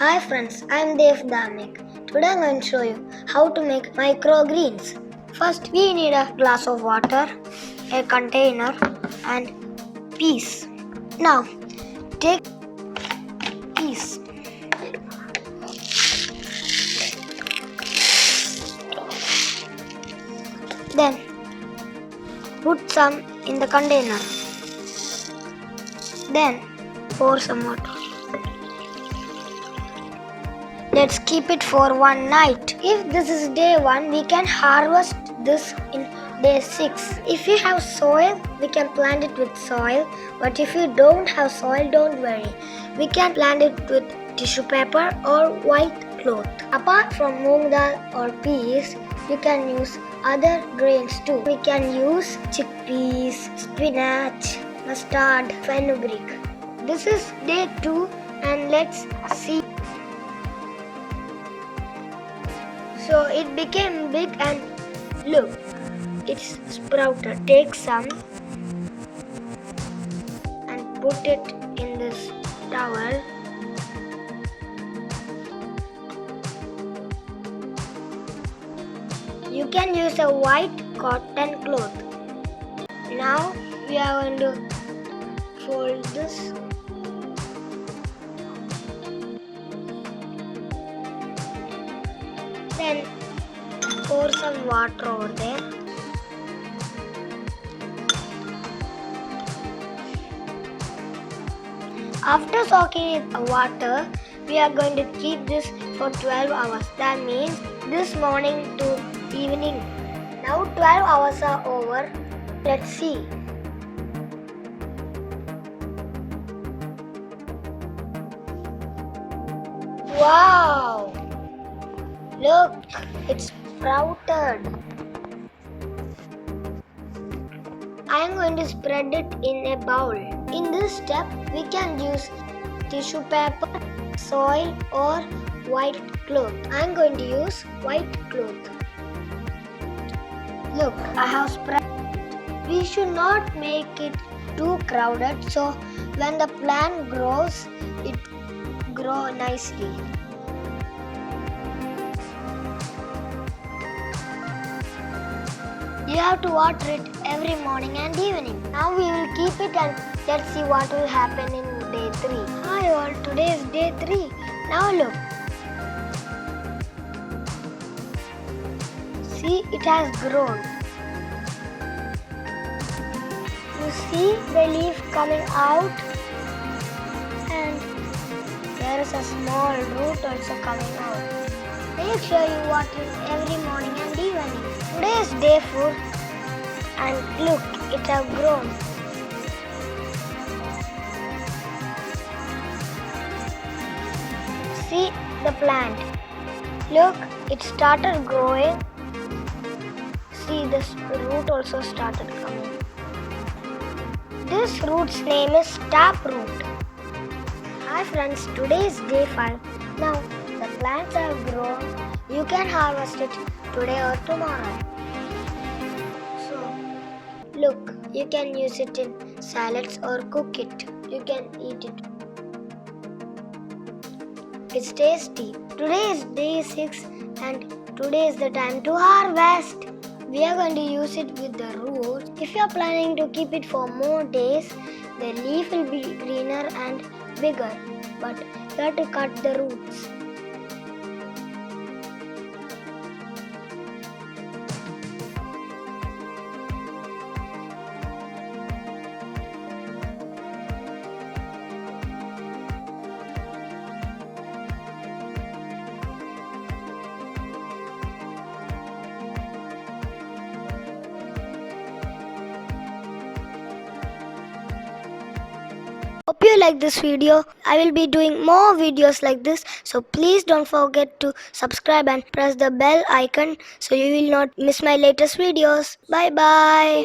Hi friends, I am Dev Dharmik. Today I am going to show you how to make microgreens. First we need a glass of water, a container and peas. Now take peas. Then put some in the container. Then pour some water. Let's keep it for one night. If this is day 1, we can harvest this in day 6. If you have soil, we can plant it with soil. But if you don't have soil, don't worry. We can plant it with tissue paper or white cloth. Apart from moong dal or peas, you can use other grains too. We can use chickpeas, spinach, mustard, fenugreek. This is day 2 and let's see. So it became big and look, it's sprouted. Take some and put it in this towel. You can use a white cotton cloth. Now we are going to fold this. Then pour some water over there. After soaking in water, we are going to keep this for 12 hours. That means this morning to evening. Now 12 hours are over. Let's see. Wow! Look, it's sprouted. I am going to spread it in a bowl. In this step, we can use tissue paper, soil or white cloth. I am going to use white cloth. Look, I have spread. We should not make it too crowded, so when the plant grows, it grows nicely. You have to water it every morning and evening. Now we will keep it and let's see what will happen in day 3. Hi all, today is day 3. Now look. See, it has grown. You see the leaf coming out and there is a small root also coming out. Make sure you water it every morning and evening. Today is day 4 and look, it has grown. See the plant. Look, it started growing. See, this root also started coming. This root's name is taproot. Hi friends, today is day 5. Now the plants are grown. You can harvest it today or tomorrow. So, look, you can use it in salads or cook it. You can eat it. It's tasty. Today is day 6 and today is the time to harvest. We are going to use it with the roots. If you are planning to keep it for more days, the leaf will be greener and bigger. But you have to cut the roots. Hope you like this video. I will be doing more videos like this, so please don't forget to subscribe and press the bell icon so you will not miss my latest videos. Bye bye.